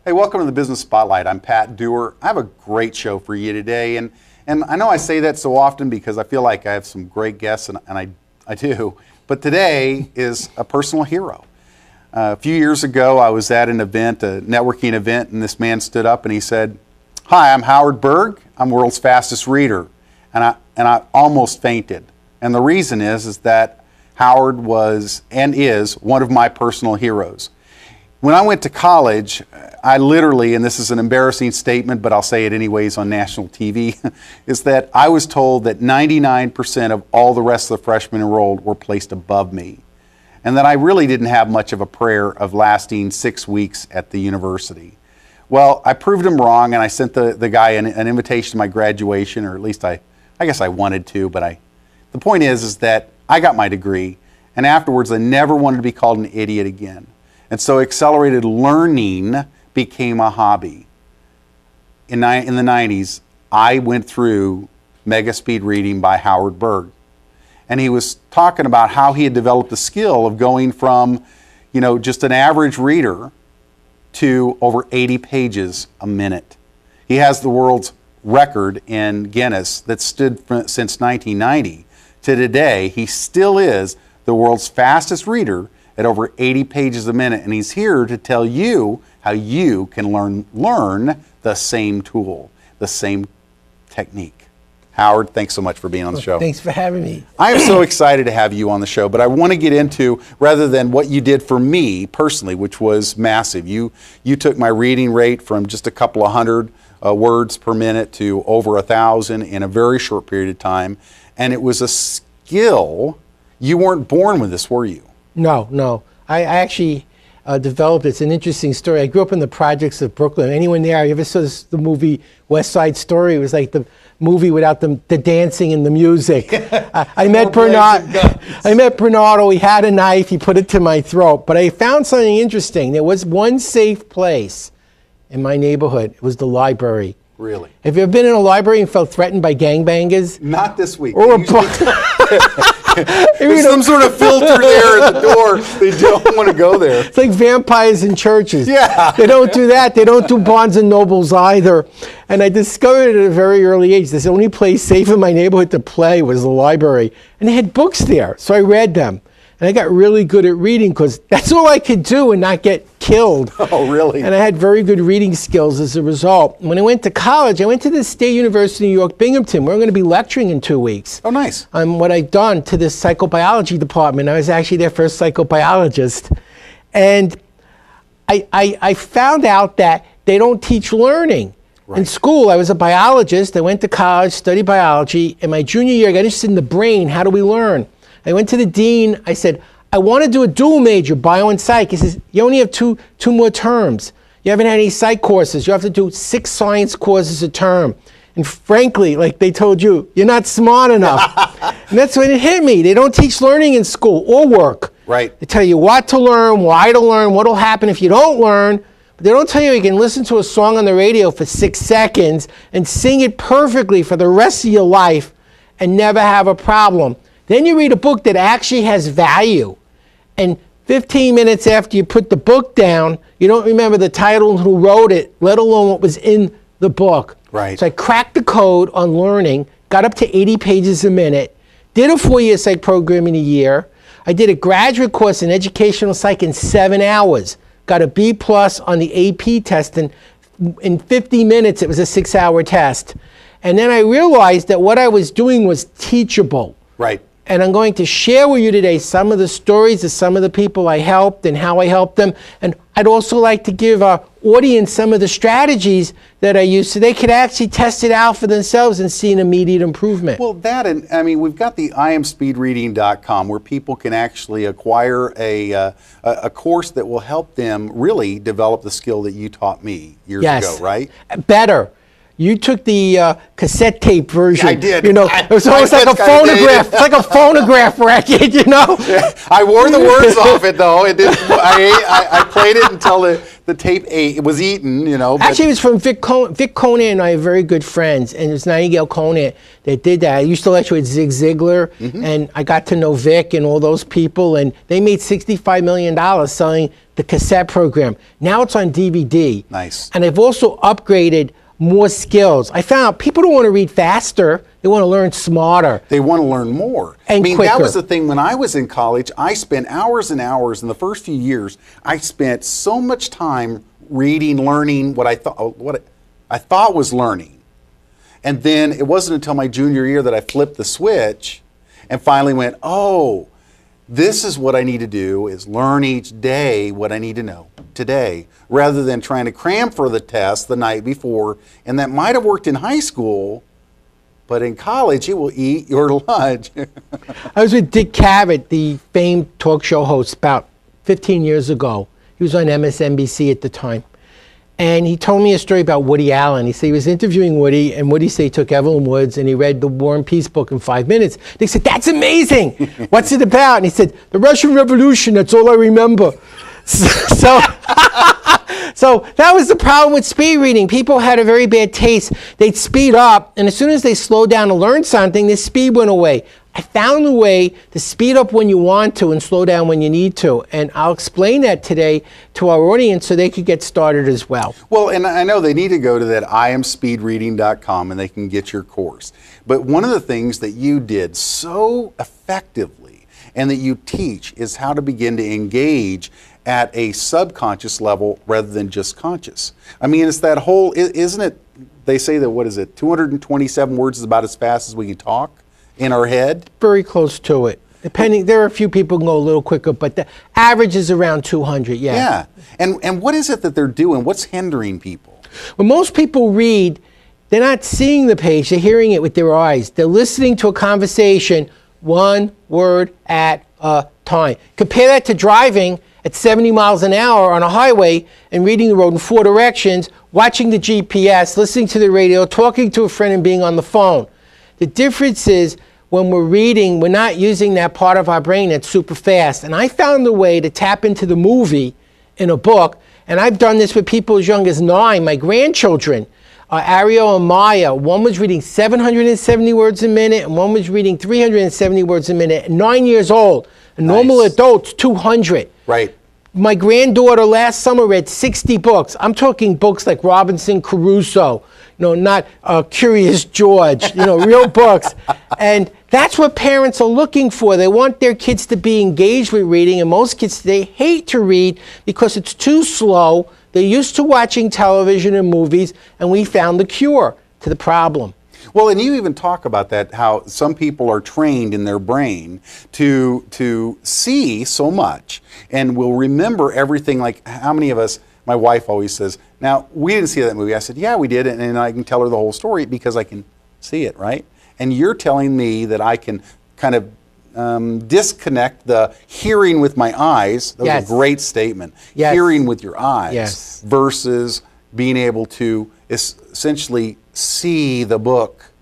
Hey, welcome to the Business Spotlight. I'm Pat Dewar. I have a great show for you today, and I know I say that so often because I feel like I have some great guests, and I do. But today is a personal hero. A few years ago, I was at an event, a networking event, and this man stood up and he said, "Hi, I'm Howard Berg. I'm world's fastest reader," and I almost fainted. And the reason is that Howard was and is one of my personal heroes. When I went to college, I literally, and this is an embarrassing statement, but I'll say it anyways on national TV, is that I was told that 99% of all the rest of the freshmen enrolled were placed above me. And that I really didn't have much of a prayer of lasting 6 weeks at the university. Well, I proved him wrong, and I sent the guy an invitation to my graduation, or at least I guess I wanted to, but the point is that I got my degree, and afterwards I never wanted to be called an idiot again. And so accelerated learning became a hobby. In the 90s, I went through Mega Speed Reading by Howard Berg. And he was talking about how he had developed the skill of going from, just an average reader to over 80 pages a minute. He has the world's record in Guinness that stood since 1990 to today. He still is the world's fastest reader at over 80 pages a minute, and he's here to tell you how you can learn the same tool, the same technique. Howard, thanks so much for being on the show. Thanks for having me. I am so excited to have you on the show, but I want to get into, rather than what you did for me personally, which was massive. You took my reading rate from just a couple of hundred words per minute to over 1,000 in a very short period of time, and it was a skill. You weren't born with this, were you? No. I actually developed it. It's an interesting story. I grew up in the projects of Brooklyn. Anyone there, you ever saw the movie West Side Story? It was like the movie without the dancing and the music. I met Bernardo. He had a knife. He put it to my throat. But I found something interesting. There was one safe place in my neighborhood. It was the library. Really? Have you ever been in a library and felt threatened by gangbangers? Not this week. Or There's some sort of filter there at the door. They don't want to go there. It's like vampires in churches. Yeah. They don't do that. They don't do Barnes and Nobles either. And I discovered at a very early age, this only place safe in my neighborhood to play was the library. And they had books there, so I read them. And I got really good at reading because that's all I could do and not get killed. Oh, really? And I had very good reading skills as a result. When I went to college, I went to the State University of New York, Binghamton. We're going to be lecturing in 2 weeks. Oh, nice. On what I'd done to this psychobiology department. I was actually their first psychobiologist. And I found out that they don't teach learning. Right. In school, I was a biologist. I went to college, studied biology. In my junior year, I got interested in the brain. How do we learn? I went to the dean. I said, I want to do a dual major, bio and psych. He says, you only have two more terms. You haven't had any psych courses. You have to do 6 science courses a term. And frankly, like they told you, you're not smart enough. And that's when it hit me. They don't teach learning in school or work. Right. They tell you what to learn, why to learn, what will happen if you don't learn. But they don't tell you can listen to a song on the radio for 6 seconds and sing it perfectly for the rest of your life and never have a problem. Then you read a book that actually has value. And 15 minutes after you put the book down, you don't remember the title and who wrote it, let alone what was in the book. Right. So I cracked the code on learning, got up to 80 pages a minute, did a 4-year psych program in a year. I did a graduate course in educational psych in 7 hours. Got a B+ on the AP test, and in 50 minutes it was a 6-hour test. And then I realized that what I was doing was teachable. Right. And I'm going to share with you today some of the stories of some of the people I helped and how I helped them. And I'd also like to give our audience some of the strategies that I use so they could actually test it out for themselves and see an immediate improvement. Well, that, and I mean, we've got the IamSpeedReading.com where people can actually acquire a course that will help them really develop the skill that you taught me years ago, right? Better. You took the cassette tape version. I did. You know, it was almost like a phonograph. It's like a phonograph record, you know. Yeah, I wore the words off it though. It didn't. I played it until the the tape was eaten, you know. Actually, it was from Vic Conant and I are very good friends, and it's Nightingale Conant that did that. I used to lecture with Zig Ziglar, and I got to know Vic and all those people, and they made $65 million selling the cassette program. Now it's on DVD. Nice. And they've also upgraded more skills. I found out people don't want to read faster, they want to learn smarter. They want to learn more. And quicker. That was the thing when I was in college. I spent hours and hours in the first few years. I spent so much time reading, learning what I thought was learning. And then it wasn't until my junior year that I flipped the switch and finally went, oh, this is what I need to do, is learn each day what I need to know today, rather than trying to cram for the test the night before. And that might have worked in high school, but in college, it will eat your lunch. I was with Dick Cavett, the famed talk show host, about 15 years ago. He was on MSNBC at the time. And he told me a story about Woody Allen. He said he was interviewing Woody, and Woody said he took Evelyn Woods and he read the War and Peace book in 5 minutes. They said, that's amazing. What's it about? And he said, the Russian Revolution, that's all I remember. So that was the problem with speed reading. People had a very bad taste. They'd speed up, and as soon as they slowed down to learn something, the speed went away. I found a way to speed up when you want to and slow down when you need to. And I'll explain that today to our audience so they could get started as well. Well, and I know they need to go to that iamspeedreading.com and they can get your course. But one of the things that you did so effectively and that you teach is how to begin to engage at a subconscious level rather than just conscious. I mean, it's that whole, isn't it, they say that, what is it, 227 words is about as fast as we can talk in our head? Very close to it. Depending, there are a few people who can go a little quicker, but the average is around 200, yeah. Yeah, and what is it that they're doing? What's hindering people? When most people read, they're not seeing the page, they're hearing it with their eyes. They're listening to a conversation, one word at a time. Compare that to driving at 70 miles an hour on a highway and reading the road in 4 directions, watching the GPS, listening to the radio, talking to a friend and being on the phone. The difference is when we're reading, we're not using that part of our brain that's super fast. And I found a way to tap into the movie in a book, and I've done this with people as young as 9, my grandchildren, Ariel and Maya. One was reading 770 words a minute, and one was reading 370 words a minute, 9 years old. A normal adult's 200. Right. My granddaughter last summer read 60 books. I'm talking books like Robinson Crusoe, not Curious George, real books. And that's what parents are looking for. They want their kids to be engaged with reading, and most kids today hate to read because it's too slow. They're used to watching television and movies, and we found the cure to the problem. Well, and you even talk about that, how some people are trained in their brain to see so much and will remember everything. Like, how many of us, my wife always says, now, we didn't see that movie. I said, yeah, we did, and I can tell her the whole story because I can see it, right? And you're telling me that I can kind of disconnect the hearing with my eyes. That was a great statement. Yes. Hearing with your eyes yes. versus being able to essentially see the book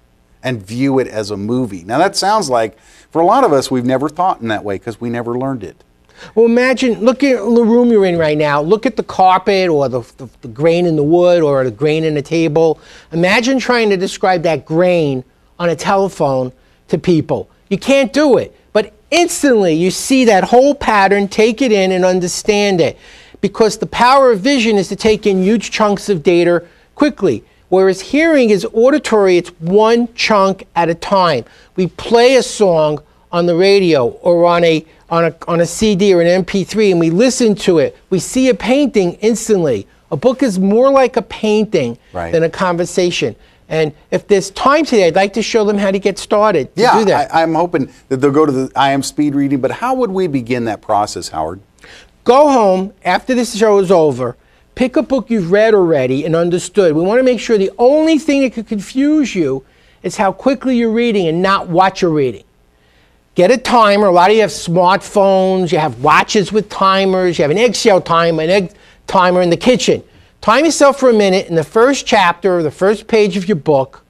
and view it as a movie. Now that sounds like, for a lot of us, we've never thought in that way because we never learned it. Well, imagine, look at the room you're in right now. Look at the carpet or the grain in the wood or the grain in the table. Imagine trying to describe that grain on a telephone to people. You can't do it, but instantly you see that whole pattern, take it in and understand it. Because the power of vision is to take in huge chunks of data quickly. Whereas hearing is auditory, it's one chunk at a time. We play a song on the radio or on a CD or an MP3 and we listen to it. We see a painting instantly. A book is more like a painting than a conversation. And if there's time today, I'd like to show them how to get started to do that. I'm hoping that they'll go to the I Am Speed Reading, but how would we begin that process, Howard? Go home after this show is over, pick a book you've read already and understood. We want to make sure the only thing that could confuse you is how quickly you're reading and not what you're reading. Get a timer. A lot of you have smartphones, you have watches with timers, you have an eggshell timer, an egg timer in the kitchen. Time yourself for a minute in the first chapter or the first page of your book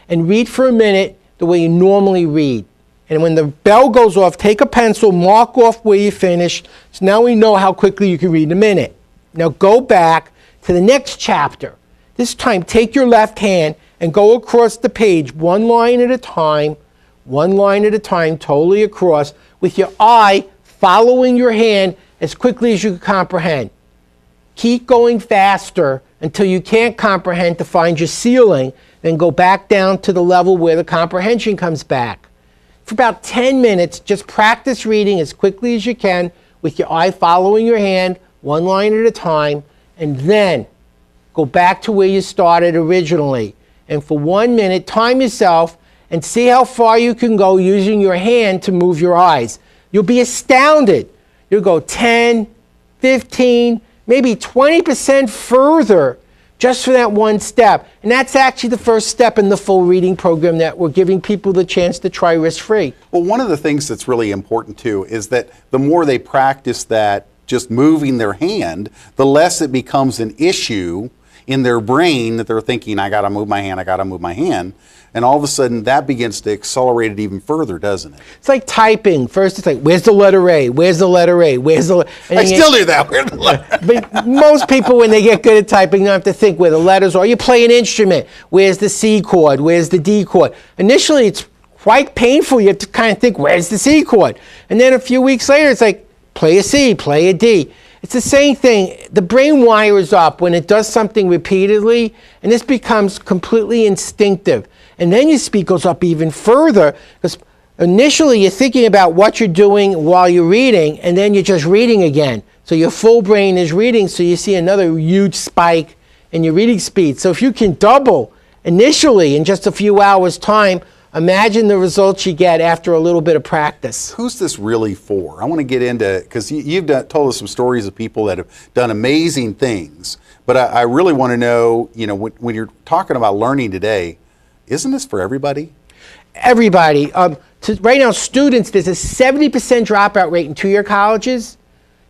and read for a minute the way you normally read. And when the bell goes off, take a pencil, mark off where you finished. So now we know how quickly you can read in a minute. Now go back to the next chapter. This time, take your left hand and go across the page, one line at a time, totally across, with your eye following your hand as quickly as you can comprehend. Keep going faster until you can't comprehend to find your ceiling, then go back down to the level where the comprehension comes back. For about 10 minutes, just practice reading as quickly as you can with your eye following your hand, one line at a time, and then go back to where you started originally. And for 1 minute, time yourself and see how far you can go using your hand to move your eyes. You'll be astounded. You'll go 10, 15, maybe 20% further just for that one step. And that's actually the first step in the full reading program that we're giving people the chance to try risk-free. Well, one of the things that's really important too is that the more they practice that, just moving their hand, the less it becomes an issue in their brain that they're thinking, I gotta move my hand. And all of a sudden that begins to accelerate it even further, doesn't it? It's like typing. First it's like, where's the letter A? Where's the letter A? Where's the I still do that. Where's the letter? But most people, when they get good at typing, don't have to think where the letters are. You play an instrument. Where's the C chord? Where's the D chord? Initially, it's quite painful. You have to kind of think, where's the C chord? And then a few weeks later, it's like, play a C, play a D. It's the same thing. The brain wires up when it does something repeatedly, and this becomes completely instinctive. And then your speed goes up even further, because initially you're thinking about what you're doing while you're reading, and then you're just reading again. So your full brain is reading, so you see another huge spike in your reading speed. So if you can double initially in just a few hours' time, imagine the results you get after a little bit of practice. Who's this really for? I want to get into, because you've told us some stories of people that have done amazing things, but I really want to know, when you're talking about learning today, isn't this for everybody? Everybody. Right now, students, there's a 70% dropout rate in two-year colleges.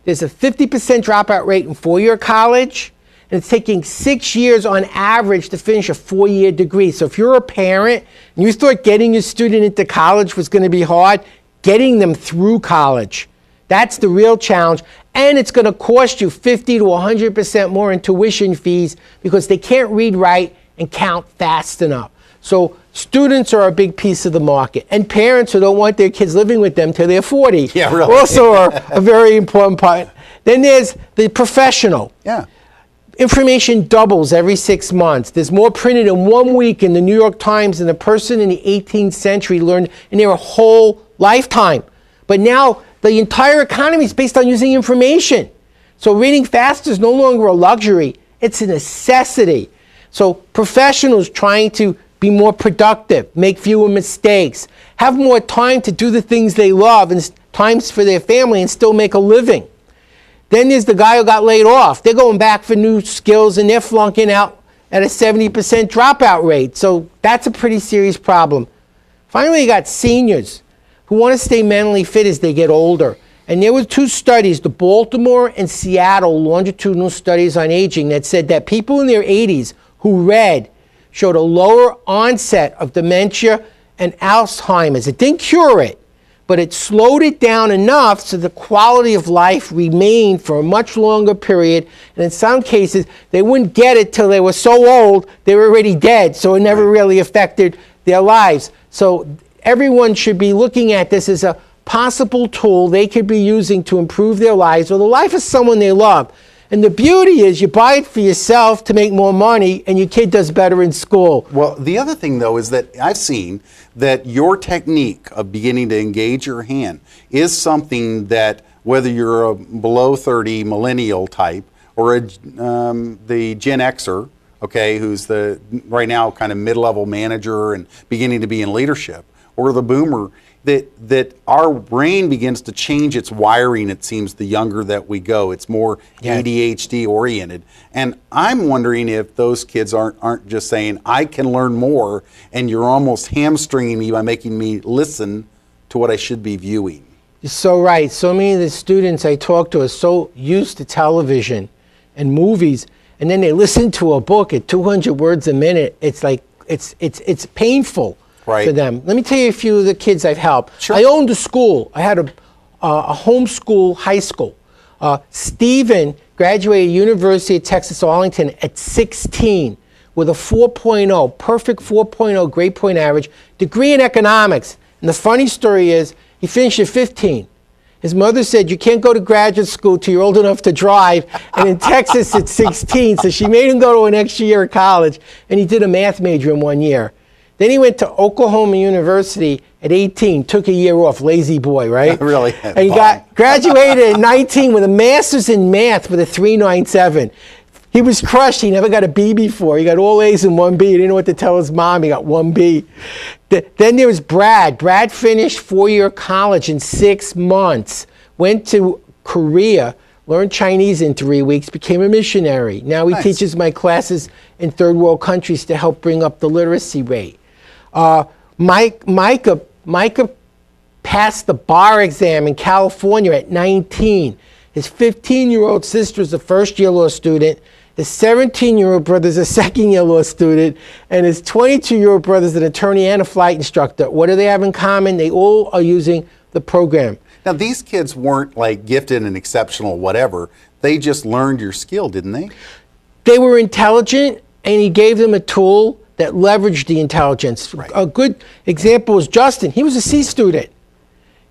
There's a 50% dropout rate in four-year college. And it's taking 6 years on average to finish a four-year degree. So if you're a parent and you thought getting your student into college was going to be hard, getting them through college, that's the real challenge. And it's going to cost you 50 to 100% more in tuition fees because they can't read, write, and count fast enough. So students are a big piece of the market. And parents who don't want their kids living with them till they're 40 also are a very important part. Then there's the professional. Yeah. Information doubles every 6 months. There's more printed in 1 week in the New York Times than a person in the 18th century learned in their whole lifetime. But now the entire economy is based on using information. So reading fast is no longer a luxury, it's a necessity. So professionals trying to be more productive, make fewer mistakes, have more time to do the things they love and times for their family and still make a living. Then there's the guy who got laid off. They're going back for new skills and they're flunking out at a 70% dropout rate. So that's a pretty serious problem. Finally, you got seniors who want to stay mentally fit as they get older. And there were two studies, the Baltimore and Seattle longitudinal studies on aging, that said that people in their 80s who read showed a lower onset of dementia and Alzheimer's. It didn't cure it, but it slowed it down enough so the quality of life remained for a much longer period. And in some cases, they wouldn't get it till they were so old, they were already dead, so it never really affected their lives. So everyone should be looking at this as a possible tool they could be using to improve their lives or the life of someone they love. And the beauty is you buy it for yourself to make more money and your kid does better in school. Well, the other thing though is that I've seen that your technique of beginning to engage your hand is something that whether you're a below 30 millennial type or the Gen Xer, okay, who's the right now kind of mid-level manager and beginning to be in leadership, or the boomer, that our brain begins to change its wiring, it seems, the younger that we go. It's more ADHD oriented. And I'm wondering if those kids aren't just saying, I can learn more, and you're almost hamstringing me by making me listen to what I should be viewing. You're so right. So many of the students I talk to are so used to television and movies, and then they listen to a book at 200 words a minute. It's like, it's painful. Right. For them. Let me tell you a few of the kids I've helped. Sure. I owned a school. I had a homeschool high school. Stephen graduated University of Texas Arlington at 16 with a 4.0, perfect 4.0 grade point average, degree in economics. And the funny story is, he finished at 15. His mother said, you can't go to graduate school till you're old enough to drive. And in Texas, it's 16. So she made him go to an extra year of college. And he did a math major in 1 year. Then he went to Oklahoma University at 18, took a year off, lazy boy, right? Really? And he graduated at 19 with a master's in math with a 3.97. He was crushed. He never got a B before. He got all A's and 1 B. He didn't know what to tell his mom. He got 1 B. Then there was Brad. Brad finished 4-year college in 6 months, went to Korea, learned Chinese in 3 weeks, became a missionary. Now he teaches my classes in third world countries to help bring up the literacy rate. Micah passed the bar exam in California at 19. His 15-year-old sister is a first-year law student. His 17-year-old brother is a second-year law student. And his 22-year-old brother is an attorney and a flight instructor. What do they have in common? They all are using the program. Now, these kids weren't like gifted and exceptional, whatever. They just learned your skill, didn't they? They were intelligent, and he gave them a tool that leveraged the intelligence. Right. A good example is Justin. He was a C student.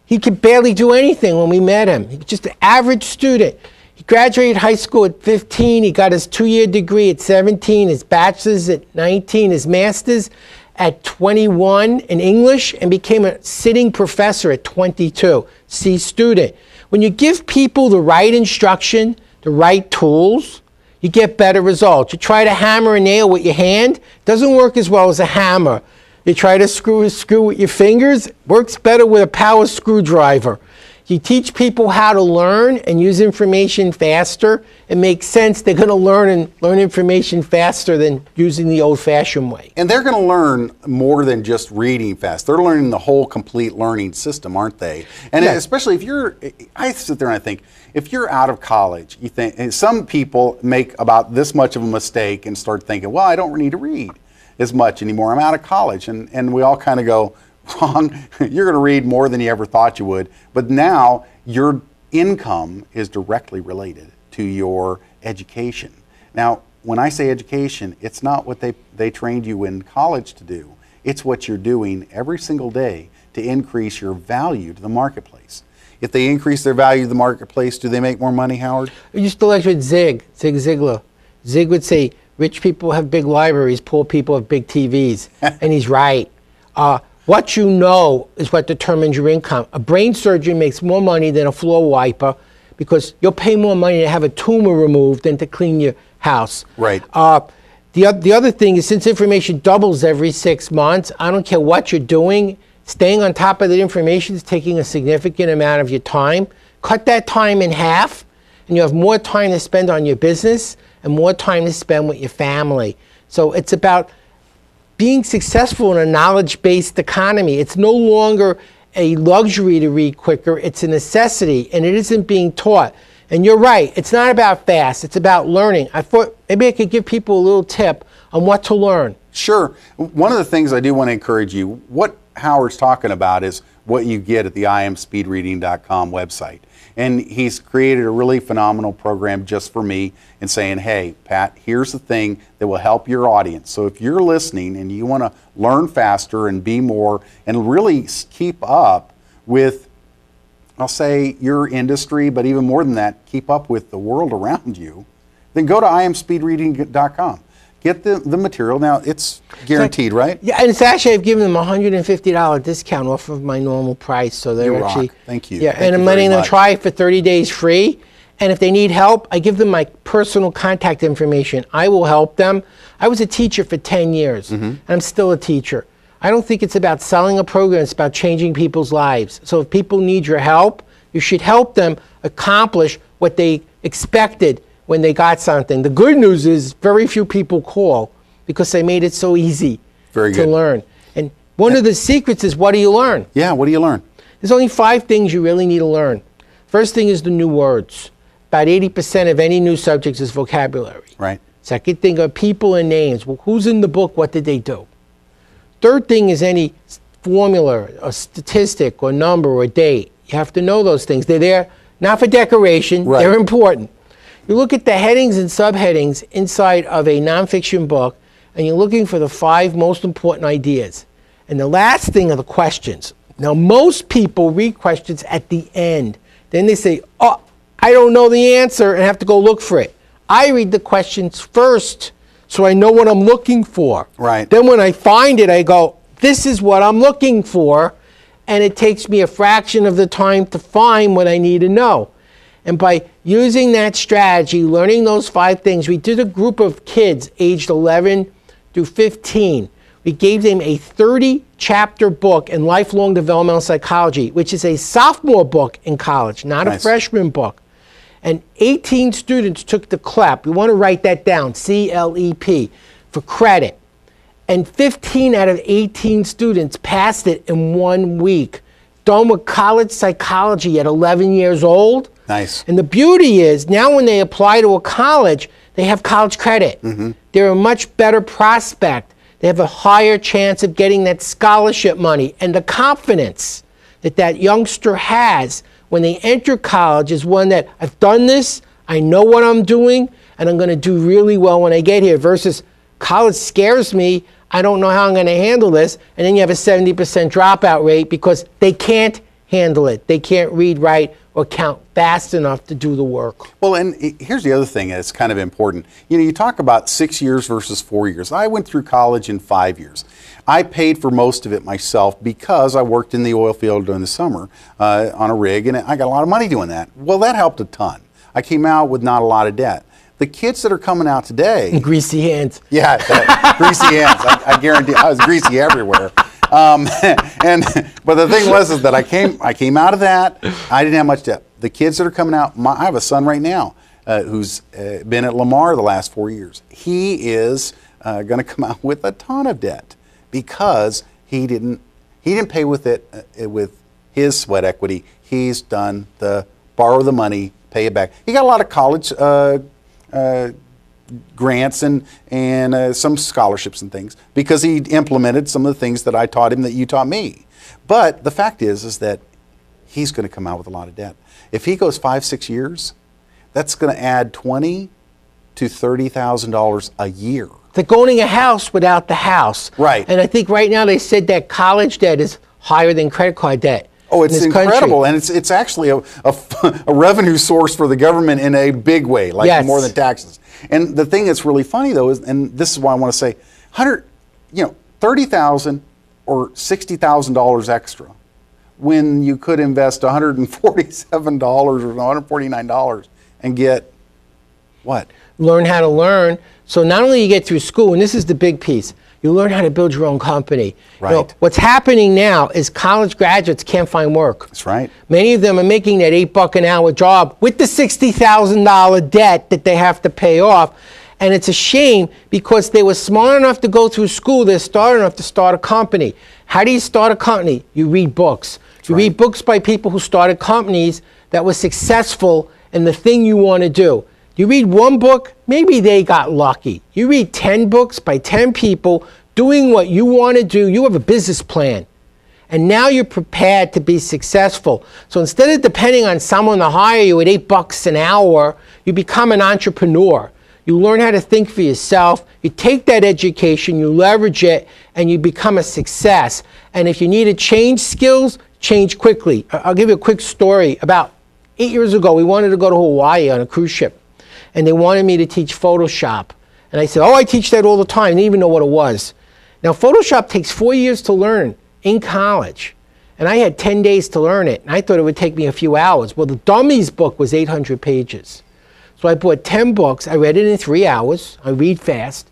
He could barely do anything when we met him. He was just an average student. He graduated high school at 15. He got his 2-year degree at 17, his bachelor's at 19, his master's at 21 in English, and became a sitting professor at 22, C student. When you give people the right instruction, the right tools, you get better results. You try to hammer a nail with your hand, doesn't work as well as a hammer. You try to screw a screw with your fingers, works better with a power screwdriver. You teach people how to learn and use information faster. It makes sense they're going to learn information faster than using the old-fashioned way. And they're going to learn more than just reading fast. They're learning the whole complete learning system, aren't they? And especially if you're, I sit there and I think, if you're out of college, you think, and some people make about this much of a mistake and start thinking, well, I don't need to read as much anymore. I'm out of college. And we all kind of go, wrong. You're going to read more than you ever thought you would. But now your income is directly related to your education. Now, when I say education, it's not what they trained you in college to do. It's what you're doing every single day to increase your value to the marketplace. If they increase their value to the marketplace, do they make more money, Howard? I used to lecture with Zig Ziglar. Zig would say, rich people have big libraries, poor people have big TVs. And he's right. What you know is what determines your income. A brain surgeon makes more money than a floor wiper because you'll pay more money to have a tumor removed than to clean your house. Right. The other thing is, since information doubles every 6 months, I don't care what you're doing, staying on top of the information is taking a significant amount of your time. Cut that time in half, and you have more time to spend on your business and more time to spend with your family. So it's about being successful in a knowledge-based economy. It's no longer a luxury to read quicker, it's a necessity, and it isn't being taught. And you're right, it's not about fast, it's about learning. I thought maybe I could give people a little tip on what to learn. Sure. One of the things I do want to encourage you, what Howard's talking about is what you get at the imspeedreading.com website. And he's created a really phenomenal program just for me and saying, hey, Pat, here's the thing that will help your audience. So if you're listening and you want to learn faster and be more and really keep up with, I'll say, your industry, but even more than that, keep up with the world around you, then go to imspeedreading.com. Get the material. Now, it's guaranteed, right? Yeah, and it's actually, I've given them a $150 discount off of my normal price. So they're you actually, rock. Thank you. Yeah, Thank and I'm you letting very them much. try it for 30 days free. And if they need help, I give them my personal contact information. I will help them. I was a teacher for 10 years, and I'm still a teacher. I don't think it's about selling a program, it's about changing people's lives. So if people need your help, you should help them accomplish what they expected when they got something. The good news is very few people call because they made it so easy to learn. And one of the secrets is, what do you learn? Yeah, what do you learn? There's only 5 things you really need to learn. First thing is the new words. About 80% of any new subject is vocabulary. Right. Second thing are people and names. Well, who's in the book? What did they do? Third thing is any formula, a statistic, or number, or date. You have to know those things. They're there not for decoration. Right. They're important. You look at the headings and subheadings inside of a nonfiction book, and you're looking for the 5 most important ideas. And the last thing are the questions. Now, most people read questions at the end. Then they say, oh, I don't know the answer, and have to go look for it. I read the questions first, so I know what I'm looking for. Right. Then when I find it, I go, this is what I'm looking for, and it takes me a fraction of the time to find what I need to know. And by using that strategy, learning those 5 things, we did a group of kids aged 11 through 15. We gave them a 30-chapter book in lifelong developmental psychology, which is a sophomore book in college, not a freshman book. And 18 students took the CLEP. You want to write that down, C-L-E-P, for credit. And 15 out of 18 students passed it in 1 week. Done with college psychology at 11 years old. Nice. And the beauty is, now when they apply to a college, they have college credit. They're a much better prospect. They have a higher chance of getting that scholarship money. And the confidence that that youngster has when they enter college is one that, I've done this, I know what I'm doing, and I'm going to do really well when I get here, versus college scares me, I don't know how I'm going to handle this, and then you have a 70% dropout rate because they can't handle it. They can't read, write, or count fast enough to do the work. Well, and here's the other thing that's kind of important. You know, you talk about 6 years versus 4 years. I went through college in 5 years. I paid for most of it myself because I worked in the oil field during the summer on a rig, and I got a lot of money doing that. Well, that helped a ton. I came out with not a lot of debt. The kids that are coming out today... Greasy hands. Yeah, greasy hands. I guarantee I was greasy everywhere. But the thing was is that I came out of that. I didn't have much debt. The kids that are coming out, I have a son right now who's been at Lamar the last 4 years. He is going to come out with a ton of debt because he didn't pay with it with his sweat equity. He's done the borrow the money, pay it back. He got a lot of college grants and some scholarships and things because he implemented some of the things that I taught him that you taught me. But the fact is that he's going to come out with a lot of debt. If he goes 5-6 years, that's going to add $20,000 to $30,000 a year. It's like owning a house without the house. Right. And I think right now they said that college debt is higher than credit card debt. Oh, it's incredible, and it's actually a revenue source for the government in a big way, like more than taxes. And the thing that's really funny though is, and this is why I want to say, $30,000 or $60,000 extra, when you could invest $147 or $149 and get what? Learn how to learn. So not only you get through school, and this is the big piece, you learn how to build your own company. Right. You know, what's happening now is college graduates can't find work. That's right. Many of them are making that $8 an hour job with the $60,000 debt that they have to pay off. And it's a shame because they were smart enough to go through school, they're smart enough to start a company. How do you start a company? You read books. You read books by people who started companies that were successful in the thing you want to do. You read one book, maybe they got lucky. You read 10 books by 10 people doing what you want to do. You have a business plan. And now you're prepared to be successful. So instead of depending on someone to hire you at $8 an hour, you become an entrepreneur. You learn how to think for yourself. You take that education, you leverage it, and you become a success. And if you need to change skills, change quickly. I'll give you a quick story. About 8 years ago, we wanted to go to Hawaii on a cruise ship. And they wanted me to teach Photoshop. And I said, oh, I teach that all the time. I didn't even know what it was. Now, Photoshop takes 4 years to learn in college. And I had 10 days to learn it. And I thought it would take me a few hours. Well, the Dummies book was 800 pages. So I bought 10 books. I read it in 3 hours. I read fast.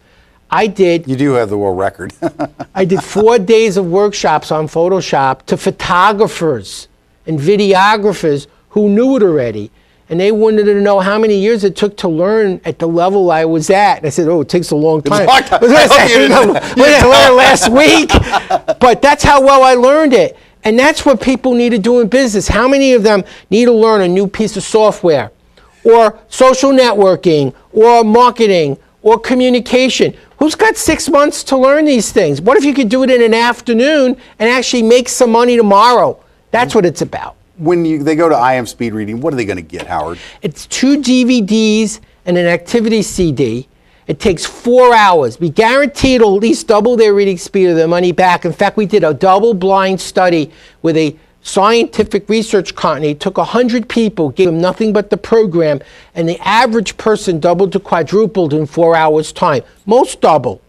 You do have the world record. I did 4 days of workshops on Photoshop to photographers and videographers who knew it already. And they wanted to know how many years it took to learn at the level I was at. And I said, oh, it takes a long time. We didn't learn last week. But that's how well I learned it. And that's what people need to do in business. How many of them need to learn a new piece of software, or social networking, or marketing, or communication? Who's got 6 months to learn these things? What if you could do it in an afternoon and actually make some money tomorrow? That's what it's about. when they go to I Am Speed Reading, what are they going to get, Howard? It's 2 DVDs and an activity CD. It takes 4 hours. We guarantee it'll at least double their reading speed or their money back. In fact, we did a double-blind study with a scientific research company. Took 100 people, gave them nothing but the program, and the average person doubled to quadrupled in 4 hours' time. Most doubled.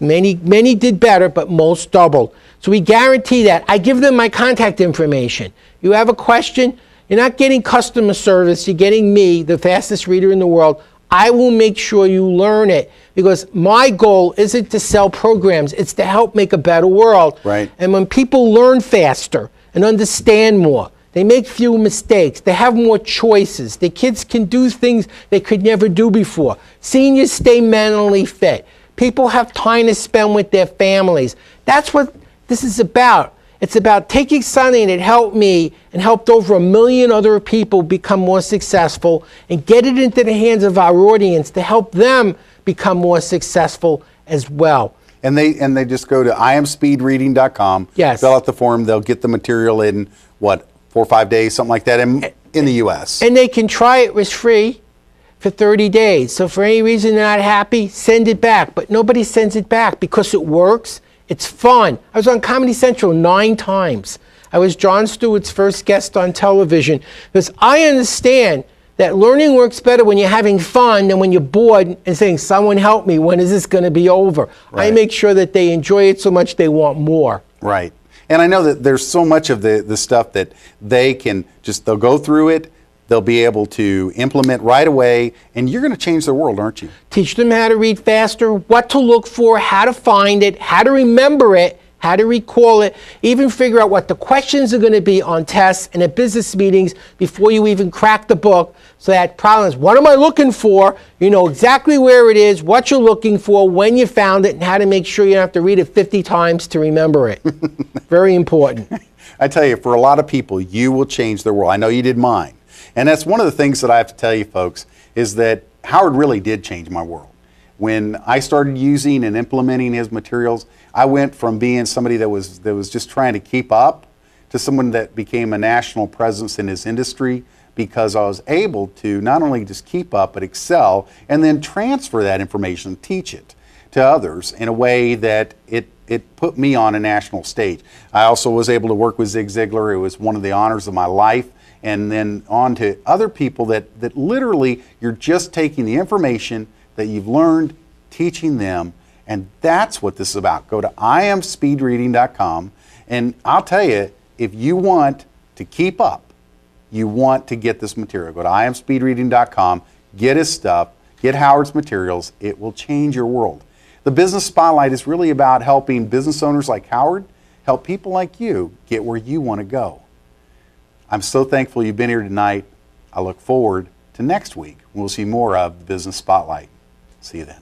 Many did better, but most doubled. So we guarantee that. I give them my contact information. You have a question, you're not getting customer service, you're getting me, the fastest reader in the world. I will make sure you learn it, because my goal isn't to sell programs, it's to help make a better world. Right. And when people learn faster and understand more, they make fewer mistakes, they have more choices, the kids can do things they could never do before. Seniors stay mentally fit. People have time to spend with their families. That's what this is about. It's about taking something that helped me and helped over 1 million other people become more successful and get it into the hands of our audience to help them become more successful as well. And they just go to iamspeedreading.com, yes, fill out the form, they'll get the material in, what, 4 or 5 days, something like that, in the U.S. And they can try it risk-free for 30 days. So for any reason they're not happy, send it back. But nobody sends it back because it works. It's fun. I was on Comedy Central 9 times. I was Jon Stewart's first guest on television, because I understand that learning works better when you're having fun than when you're bored and saying, someone help me, when is this going to be over? Right. I make sure that they enjoy it so much they want more. Right. And I know that there's so much of the stuff that they can just, they'll go through it, they'll be able to implement right away, and you're going to change their world, aren't you? Teach them how to read faster, what to look for, how to find it, how to remember it, how to recall it, even figure out what the questions are going to be on tests and at business meetings before you even crack the book. So that problem is, what am I looking for? You know exactly where it is, what you're looking for, when you found it, and how to make sure you don't have to read it 50 times to remember it. Very important. I tell you, for a lot of people, you will change their world. I know you did mine. And that's one of the things that I have to tell you, folks, is that Howard really did change my world. When I started using and implementing his materials, I went from being somebody that was just trying to keep up to someone that became a national presence in his industry, because I was able to not only just keep up, but excel, and then transfer that information, teach it to others in a way that it put me on a national stage. I also was able to work with Zig Ziglar. It was one of the honors of my life. And then on to other people that literally you're just taking the information that you've learned, teaching them, and that's what this is about. Go to iamspeedreading.com, and I'll tell you, if you want to keep up, you want to get this material, go to iamspeedreading.com, get his stuff, get Howard's materials. It will change your world. The Business Spotlight is really about helping business owners like Howard help people like you get where you want to go. I'm so thankful you've been here tonight. I look forward to next week. We'll see more of the Business Spotlight. See you then.